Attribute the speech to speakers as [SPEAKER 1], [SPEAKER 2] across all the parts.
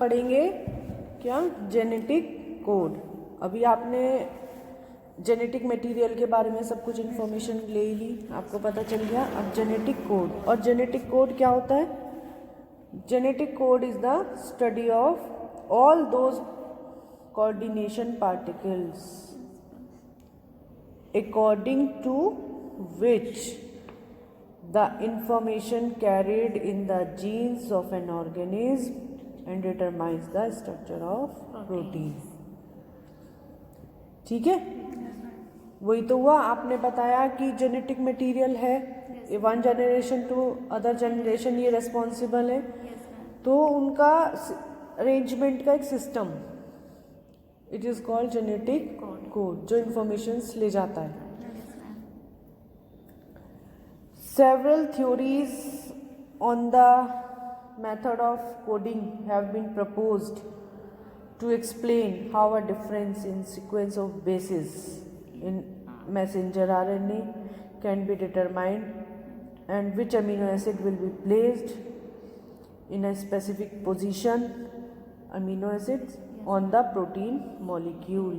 [SPEAKER 1] पढ़ेंगे क्या, genetic code. अभी आपने जेनेटिक मटेरियल के बारे में सब कुछ इन्फॉर्मेशन ले ली, आपको पता चल गया। अब जेनेटिक कोड, और जेनेटिक कोड क्या होता है? Genetic code is the study of all those coordination particles according to which the information carried in the genes of an organism and determines the structure of protein। ठीक है, वही तो हुआ। आपने बताया कि जेनेटिक मटेरियल है, one generation to other generation ये रेस्पॉन्सिबल है, तो उनका अरेंजमेंट का एक system, it is called genetic code, जो इंफॉर्मेशंस ले जाता है। Several theories on the method of coding have been proposed to explain how a difference in sequence of bases in messenger RNA can be determined and which amino acid will be placed in a specific position, amino acids on the protein molecule।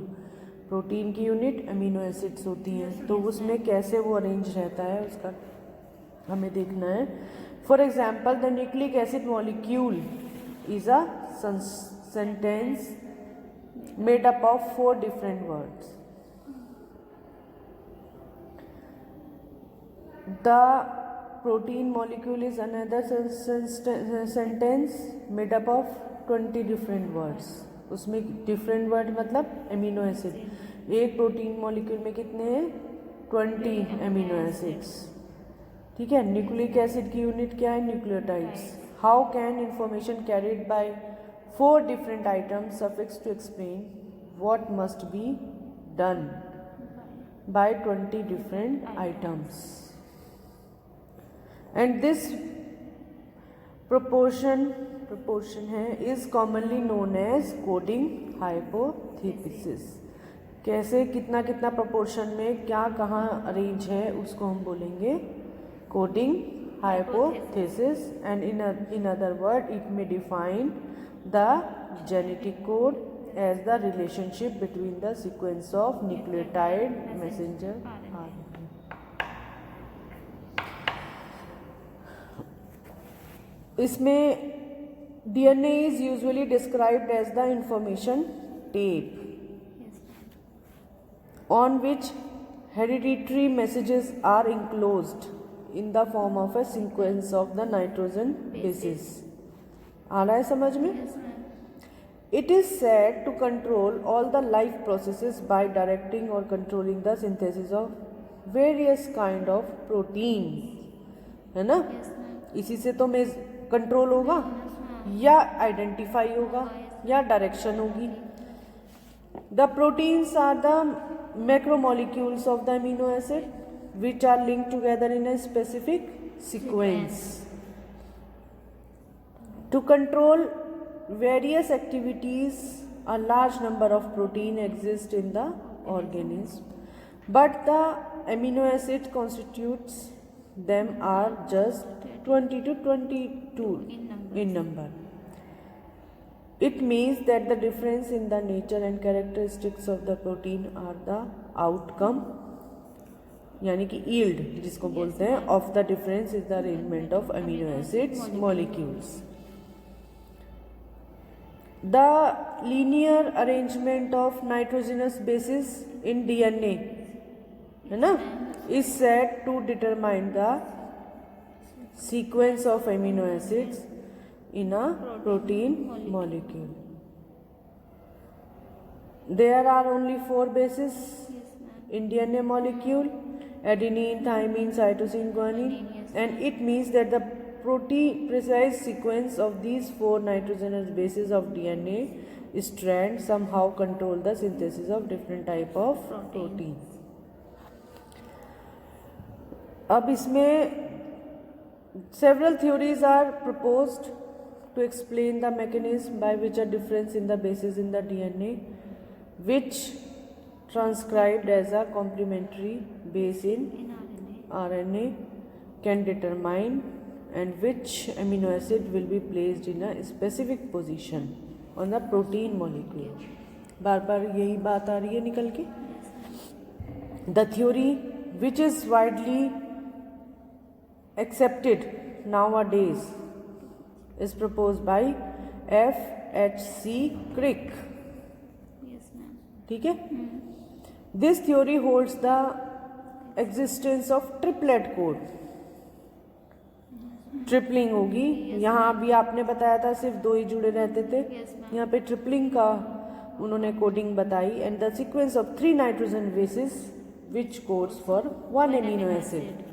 [SPEAKER 1] Protein की unit amino acids होती हैं, तो उसमें कैसे वो arrange रहता है उसका हमें देखना है। For example, the nucleic acid molecule is a sentence made up of 4 different words. The protein molecule is another sentence made up of 20 different words. उसमें different word मतलब amino acid। एक प्रोटीन मॉलिक्यूल में कितने हैं? 20 amino acids। ठीक है, nucleic acid की unit क्या है? Nucleotides. How can information carried by 4 different items suffix to explain what must be done by 20 different items, and this proportion है is commonly known as coding hypothesis। कैसे कितना कितना proportion में क्या कहाँ अरेंज है उसको हम बोलेंगे coding hypothesis, and in other word it may define the genetic code as the relationship between the sequence of nucleotide messenger RNA। इसमें DNA is usually described as the information tape on which hereditary messages are enclosed in the form of a sequence of the nitrogen bases। आ रहा है समझ में? It is said to control all the life processes by directing or controlling the synthesis of various kind of protein, है ना? इसी से तो में कंट्रोल होगा या आइडेंटिफाई होगा या डायरेक्शन होगी। The proteins are the macromolecules of the amino acid which are linked together in a specific sequence। To control various activities, a large number of protein exist in the organism, but the amino acid constitutes them are just 20 to 22 in number। It means that the difference in the nature and characteristics of the protein are the outcome, यानी कि yield जिसको बोलते हैं, of the difference is the arrangement of amino acids molecules। The linear arrangement of nitrogenous bases in DNA, है ना, is said to determine the sequence of amino acids in a protein molecule। There are only 4 bases in DNA molecule: adenine, thymine, cytosine, guanine, and it means that the precise sequence of these 4 nitrogenous bases of DNA strand somehow control the synthesis of different type of proteins। अब इसमें several theories are proposed to explain the mechanism by which a difference in the bases in the DNA which transcribed as a complementary base in RNA can determine and which amino acid will be placed in a specific position on the protein molecule. बार बार यही बात आ रही है निकल के. The theory which is widely accepted nowadays is proposed by F.H.C. Crick.
[SPEAKER 2] Yes, ma'am.
[SPEAKER 1] ठीक है. This theory holds the existence of triplet code. Tripling होगी. यहाँ भी आपने बताया था सिर्फ 2 ही जुड़े रहते थे.
[SPEAKER 2] Yes, ma'am.
[SPEAKER 1] यहाँ पे ट्रिपलिंग का उन्होंने कोडिंग बताई. And the sequence of 3 nitrogen basis which codes for 1 amino acid.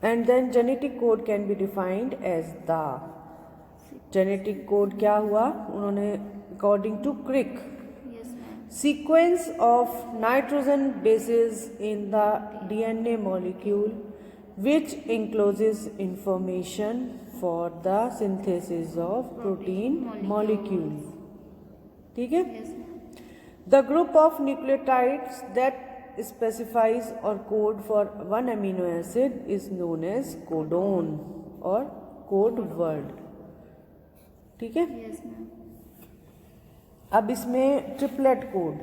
[SPEAKER 1] And then genetic code can be defined as the genetic code क्या हुआ उन्होंने according to Crick
[SPEAKER 2] Yes, ma'am.
[SPEAKER 1] sequence of nitrogen bases in the DNA molecule which encloses information for the synthesis of protein molecule. ठीक है.
[SPEAKER 2] Yes, ma'am.
[SPEAKER 1] The group of nucleotides that specifies or code for 1 amino acid is known as codon or code word. ठीक है.
[SPEAKER 2] Yes, ma'am.
[SPEAKER 1] अब इसमें triplet code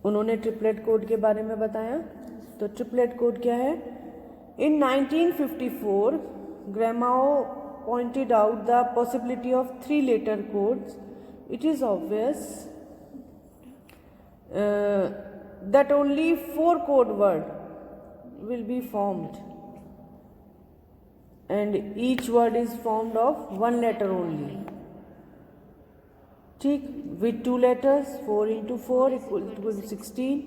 [SPEAKER 1] उन्होंने triplet code के बारे में बताया. तो ट्रिपलेट कोड क्या है? इन 1954 ग्रामाओ pointed out the possibility of 3 letter codes. It is obvious that only 4 code word will be formed and each word is formed of 1 letter only. ठीक. with 2 letters 4 into 4 equal to 16.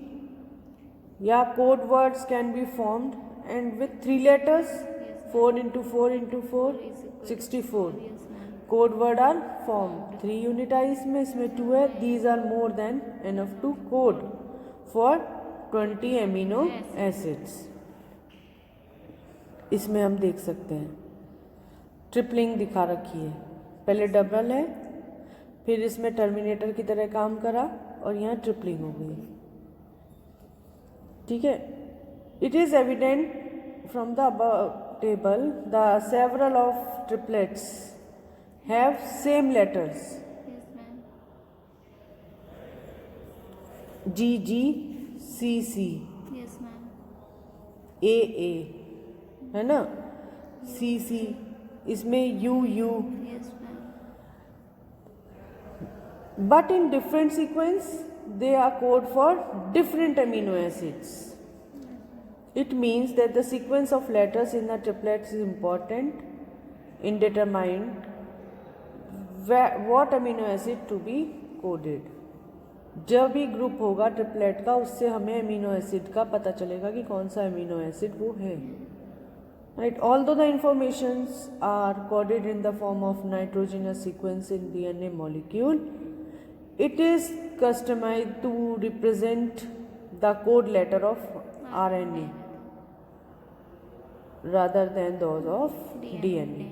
[SPEAKER 1] या code words can be formed and with 3 letters 4 into 4 into 4 64
[SPEAKER 2] Yes, ma'am.
[SPEAKER 1] code word are formed. 3 unit है इसमें 2 है. these are more than enough to code for 20 amino acids. इसमें हम देख सकते हैं tripling दिखा रखी है. पहले डबल है फिर इसमें टर्मिनेटर की तरह काम करा और यहाँ ट्रिपलिंग हो गई. ठीक है. It is evident from the table the several of triplets have same letters
[SPEAKER 2] Yes, ma'am.
[SPEAKER 1] G G C C
[SPEAKER 2] Yes, ma'am.
[SPEAKER 1] A A है ना. C C इसमें U U
[SPEAKER 2] Yes, ma'am.
[SPEAKER 1] but in different sequence they are code for different amino acids. It means that the sequence of letters in the triplets is important in determining what amino acid to be coded. जब भी group होगा triplet का उससे हमें amino acid का पता चलेगा कि कौन सा अमीनो एसिड वो है. Right. Although the informations are coded in the form of nitrogenous sequence in DNA molecule, it is customized to represent the code letter of RNA rather than those of DNA.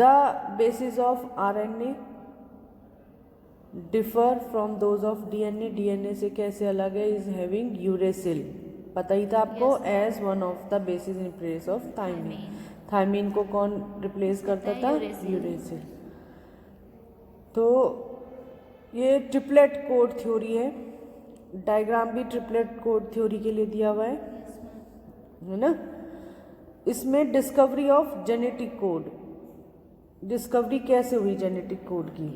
[SPEAKER 1] The bases of RNA differ from those of DNA. DNA से कैसे अलग है? is having uracil. पता ही था आपको. as one of the bases in place of thymine. Thymine को कौन replace करता था? यूरेसिल. तो ये ट्रिपलेट कोड थ्योरी है. डायग्राम भी ट्रिपलेट कोड थ्योरी के लिए दिया हुआ है ना. इसमें discovery of genetic code. Discovery कैसे हुई जेनेटिक कोड की?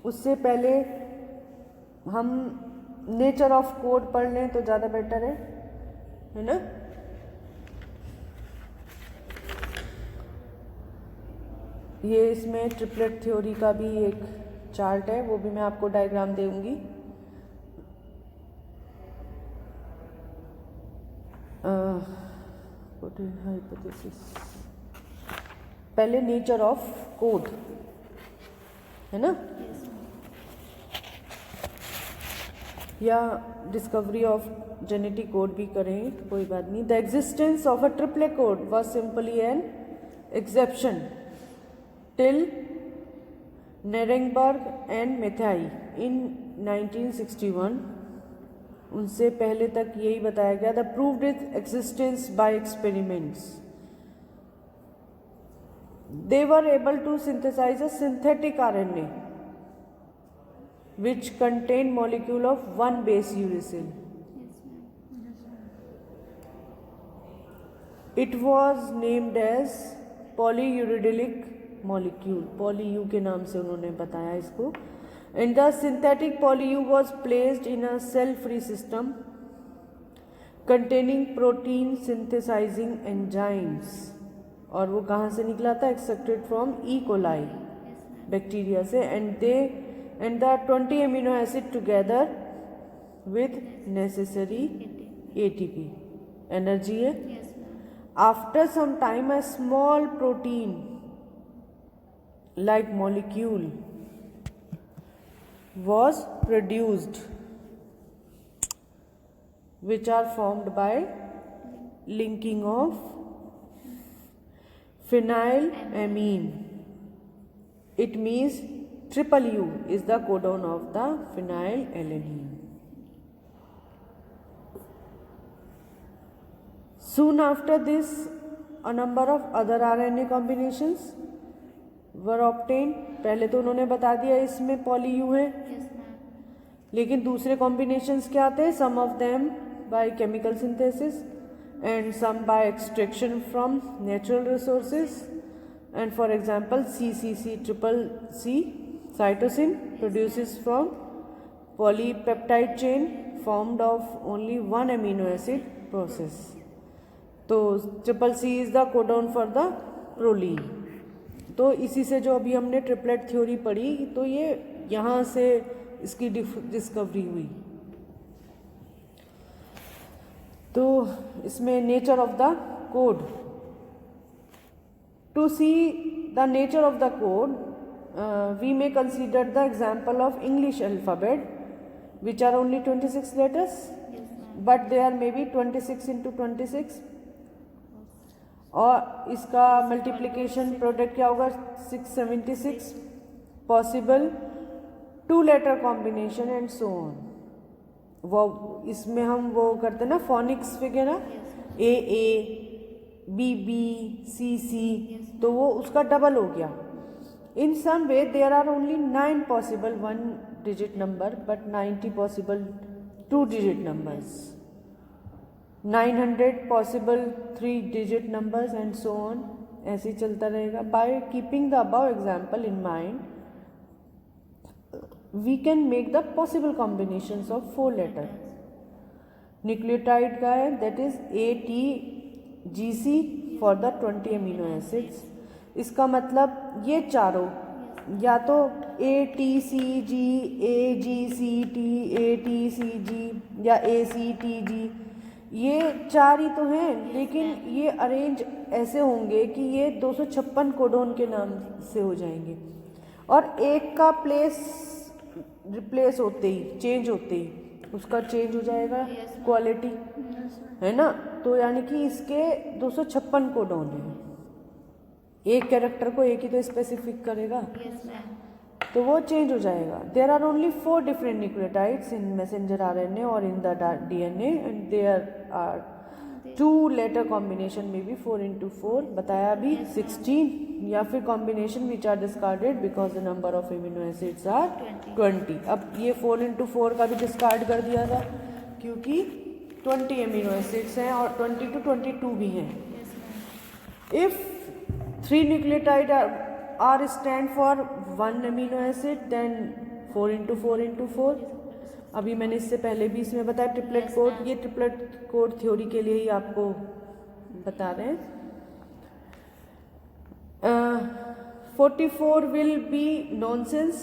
[SPEAKER 1] उससे पहले हम नेचर ऑफ कोड पढ़ लें तो ज़्यादा बेटर है ना. ये इसमें ट्रिपलेट थ्योरी का भी एक चार्ट है, वो भी मैं आपको डायग्राम दूंगी. हाइपोथेसिस. पहले नेचर ऑफ कोड है ना. या डिस्कवरी ऑफ जेनेटिक कोड भी करें तो कोई बात नहीं. The existence of a triplet code was simply an exception till Nirenberg and Matthaei in 1961. उनसे पहले तक यही बताया गया. They proved its existence by experiments. They were able to synthesize a synthetic RNA which contained molecule of one base uracil.
[SPEAKER 2] Yes, ma'am.
[SPEAKER 1] It was named as polyuridylic molecule. Poly-U के नाम से उन्होंने बताया इसको. And the synthetic poly-U was placed in a cell-free system containing protein synthesizing enzymes. और वो कहाँ से निकला था? Extracted from E coli bacteria से. And the 20 amino acid together with necessary ATP energy है.
[SPEAKER 2] Yes, ma'am.
[SPEAKER 1] After some time a small protein like molecule was produced which are formed by linking of phenylamine. It means triple U is the codon of the phenylalanine. Soon after this, a number of other RNA combinations were obtained. पहले तो उन्होंने बता दिया इसमें poly you है.
[SPEAKER 2] Yes, ma'am.
[SPEAKER 1] लेकिन दूसरे combinations क्या थे? Some of them by chemical synthesis and some by extraction from natural resources. And for example, CCC cytosine produces from polypeptide chain formed of only one amino acid process. तो CCC is the codon for the proline. तो इसी से जो अभी हमने triplet theory पढ़ी, तो ये यहाँ से इसकी डिस्कवरी हुई. तो इसमें nature of the code. To see the nature of the code we may consider the example of English alphabet which are only 26 letters.
[SPEAKER 2] Yes, ma'am.
[SPEAKER 1] But they are may be 26 into 26. और इसका multiplication product क्या होगा? 676 possible 2 letter combination and so on. वो इसमें हम वो करते हैं ना फोनिक्स वगैरह, AA BB CC, तो वो उसका डबल हो गया. In some way there are only 9 possible 1 digit number but 90 possible 2 digit numbers, 900 possible 3 digit numbers and so on. ऐसे ही चलता रहेगा. By keeping the above example in mind we can make the possible combinations of 4 letters. Nucleotide का है, that is ATGC for the 20 amino acids. इसका मतलब ये चारों या तो ATCG, AGCT, ATCG या ACTG, ये 4 ही तो हैं. लेकिन ये अरेंज ऐसे होंगे कि ये 256 कोडोन के नाम से हो जाएंगे. और एक का प्लेस रिप्लेस होते ही, चेंज होते ही उसका चेंज हो जाएगा क्वालिटी, है ना. तो यानी कि इसके 256 कोडोन है. एक कैरेक्टर को एक ही तो स्पेसिफिक करेगा,
[SPEAKER 2] Yes, ma'am.
[SPEAKER 1] तो वो चेंज हो जाएगा. There are only 4 different nucleotides in messenger RNA और in the DNA and there are 2 letter combination में भी 4 into 4 बताया भी 16 या फिर combination which are discarded because the number of amino acids are 20. अब ये 4 into 4 का भी डिस्कार्ड कर दिया था क्योंकि 20 एमिनो एसिड्स हैं और 20 to 22 भी हैं.
[SPEAKER 2] Yes, ma'am.
[SPEAKER 1] If 3 nucleotide are stand for 1 amino acid then 4 into 4 into 4. अभी मैंने इससे पहले भी इसमें बताया ट्रिपलेट कोड. ये ट्रिपलेट कोड थ्योरी के लिए ही आपको बता रहे हैं. 44 विल बी नॉनसेंस,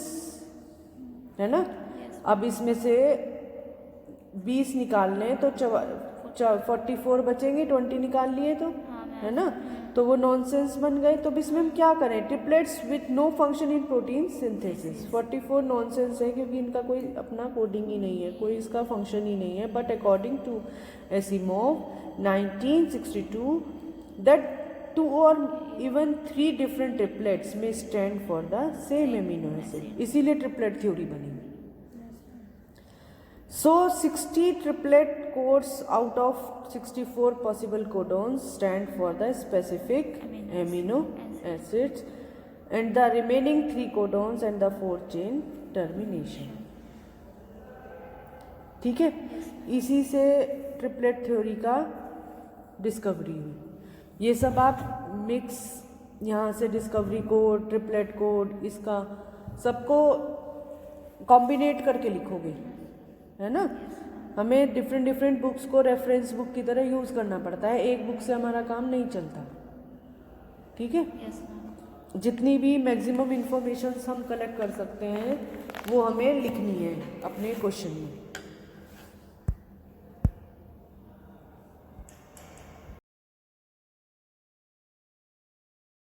[SPEAKER 1] है ना. अब इसमें से 20 निकाल लें तो 44 बचेंगे. 20 निकाल लिए तो, है ना, तो वो नॉनसेंस बन गए. तो इसमें हम क्या करें? Triplets with no function in protein synthesis. 44 nonsense है क्योंकि इनका कोई अपना कोडिंग ही नहीं है, कोई इसका फंक्शन ही नहीं है. But according to Asimov 1962 that 2 or even 3 different triplets may stand for the same amino acid, इसीलिए ट्रिपलेट थ्योरी बनी। So 60 triplet codes out of 64 possible codons stand for the specific amino acids and the remaining 3 codons and the 4 chain termination। ठीक है, इसी से triplet theory का discovery हुई। ये सब आप मिक्स यहाँ से डिस्कवरी कोड, ट्रिपलेट कोड, इसका सबको कॉम्बिनेट करके लिखोगे, है ना। हमें डिफरेंट डिफरेंट बुक्स को रेफरेंस बुक की तरह यूज़ करना पड़ता है, एक बुक से हमारा काम नहीं चलता। ठीक है,
[SPEAKER 2] यस मैम।
[SPEAKER 1] जितनी भी मैक्सिमम इंफॉर्मेशन हम कलेक्ट कर सकते हैं वो हमें लिखनी है अपने क्वेश्चन में।